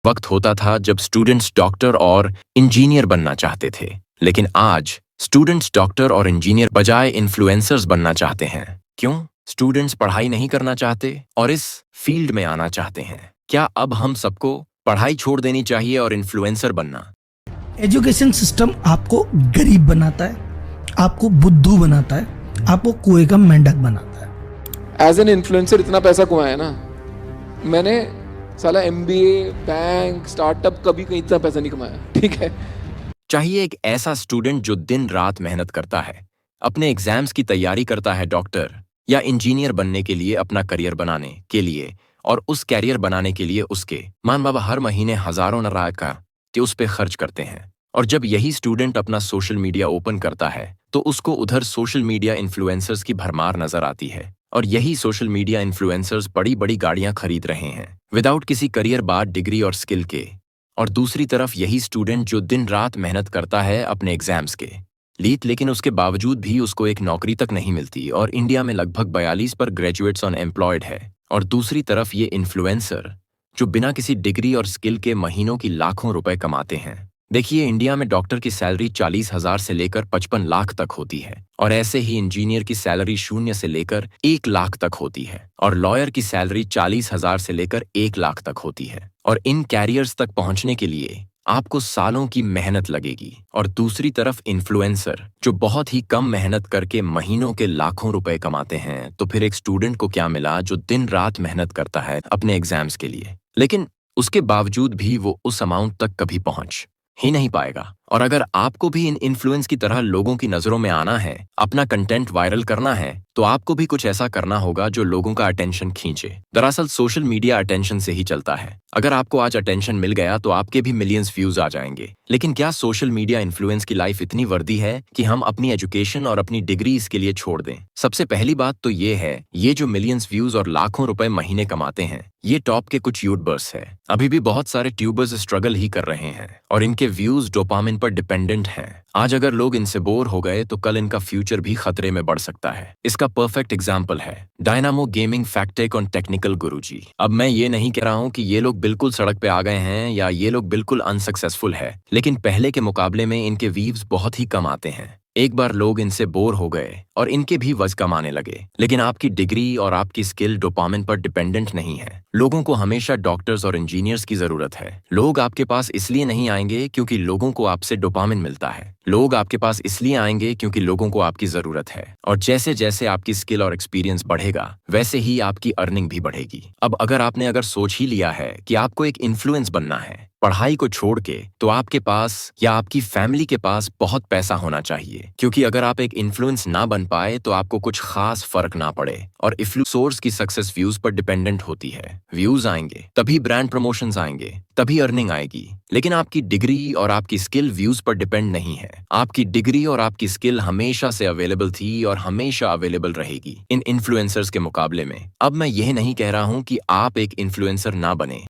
वक्त होता था जब स्टूडेंट्स डॉक्टर और इंजीनियर बनना चाहते थे, लेकिन आज स्टूडेंट्स डॉक्टर और इंजीनियर बजाय इन्फ्लुएंसर्स बनना चाहते हैं। क्यों? स्टूडेंट्स पढ़ाई नहीं करना चाहते और इस फील्ड में आना चाहते हैं। क्या अब हम सबको पढ़ाई छोड़ देनी चाहिए और इन्फ्लुएंसर बनना? एजुकेशन सिस्टम आपको गरीब बनाता है, आपको बुद्धू बनाता है, आपको कुएं का मेंढक बनाता है। एज एन इन्फ्लुएंसर इतना पैसा कमाया ना, मैंने साला MBA, बैंक, स्टार्टअप कभी कहीं इतना पैसा नहीं कमाया। ठीक है, चाहिए एक ऐसा स्टूडेंट जो दिन रात मेहनत करता है, अपने एग्जाम्स की तैयारी करता है डॉक्टर या इंजीनियर बनने के लिए, अपना करियर बनाने के लिए, और उस कैरियर बनाने के लिए उसके माँ बाप हर महीने हजारों नारा कि उस पे खर्च करते हैं। और जब यही स्टूडेंट अपना सोशल मीडिया ओपन करता है तो उसको उधर सोशल मीडिया इन्फ्लुएंसर्स की भरमार नजर आती है। और यही सोशल मीडिया इन्फ्लुएंसर्स बड़ी बड़ी गाड़ियां खरीद रहे हैं विदाउट किसी करियर बाद डिग्री और स्किल के। और दूसरी तरफ यही स्टूडेंट जो दिन रात मेहनत करता है अपने एग्जाम्स के लिए, लेकिन उसके बावजूद भी उसको एक नौकरी तक नहीं मिलती, और इंडिया में लगभग 42% ग्रेजुएट्स अनएम्प्लॉयड है। और दूसरी तरफ ये इन्फ्लुएंसर जो बिना किसी डिग्री और स्किल के महीनों की लाखों रुपए कमाते हैं। देखिए, इंडिया में डॉक्टर की सैलरी 40,000 से लेकर 55 लाख तक होती है, और ऐसे ही इंजीनियर की सैलरी 0 से लेकर 1 लाख तक होती है, और लॉयर की सैलरी 40,000 से लेकर 1 लाख तक होती है। और इन कैरियर्स तक पहुंचने के लिए आपको सालों की मेहनत लगेगी। और दूसरी तरफ इन्फ्लुएंसर जो बहुत ही कम मेहनत करके महीनों के लाखों रुपए कमाते हैं। तो फिर एक स्टूडेंट को क्या मिला जो दिन रात मेहनत करता है अपने एग्जाम्स के लिए, लेकिन उसके बावजूद भी वो उस अमाउंट तक कभी पहुंच ही नहीं पाएगा। और अगर आपको भी इन इन्फ्लुएंस की तरह लोगों की नजरों में आना है, अपना कंटेंट वायरल करना है, तो आपको भी कुछ ऐसा करना होगा जो लोगों का अटेंशन खींचे। दरअसल सोशल मीडिया अटेंशन से ही चलता है। अगर आपको आज अटेंशन मिल गया तो आपके भी मिलियंस व्यूज आ जाएंगे। लेकिन क्या सोशल मीडिया इन्फ्लुएंस की लाइफ इतनी वर्दी है कि हम अपनी एजुकेशन और अपनी डिग्री इसके लिए छोड़ दें? सबसे पहली बात तो ये है, ये जो मिलियंस व्यूज और लाखों रुपए महीने कमाते हैं, ये टॉप के कुछ यूट्यूबर्स है। अभी भी बहुत सारे ट्यूबर्स स्ट्रगल ही कर रहे हैं और इनके व्यूज डोपामिन पर डिपेंडेंट हैं। आज अगर लोग इनसे बोर हो गए तो कल इनका फ्यूचर भी खतरे में बढ़ सकता है। इसका परफेक्ट एग्जाम्पल है डायनामो गेमिंग फैक्टेक ऑन टेक्निकल गुरुजी। अब मैं ये नहीं कह रहा हूँ कि ये लोग बिल्कुल सड़क पे आ गए हैं या ये लोग बिल्कुल अनसक्सेसफुल है, लेकिन पहले के मुकाबले में इनके व्यूज बहुत ही कम आते हैं। एक बार लोग इनसे बोर हो गए और इनके भी वज़ कम आने लगे। लेकिन आपकी डिग्री और आपकी स्किल डोपामिन पर डिपेंडेंट नहीं है। लोगों को हमेशा डॉक्टर्स और इंजीनियर्स की जरूरत है। लोग आपके पास इसलिए नहीं आएंगे क्योंकि लोगों को आपसे डोपामिन मिलता है। लोग आपके पास इसलिए आएंगे क्योंकि लोगों को आपकी जरूरत है। और जैसे जैसे आपकी स्किल और एक्सपीरियंस बढ़ेगा, वैसे ही आपकी अर्निंग भी बढ़ेगी। अब अगर सोच ही लिया है कि आपको एक इन्फ्लुएंस बनना है पढ़ाई को छोड़ के, तो आपके पास या आपकी फैमिली के पास बहुत पैसा होना चाहिए। क्योंकि अगर आप एक इन्फ्लुएंस ना बन पाए तो आपको कुछ खास फर्क ना पड़े। और इन्फ्लुएंसर्स की सक्सेस व्यूज पर डिपेंडेंट होती है। व्यूज आएंगे तभी ब्रांड प्रमोशंस आएंगे, तभी अर्निंग आएगी। लेकिन आपकी डिग्री और आपकी स्किल व्यूज पर डिपेंड नहीं है। आपकी डिग्री और आपकी स्किल हमेशा से अवेलेबल थी और हमेशा अवेलेबल रहेगी इन इन्फ्लुएंसर्स के मुकाबले में। अब मैं यह नहीं कह रहा हूं कि आप एक इन्फ्लुएंसर ना बने,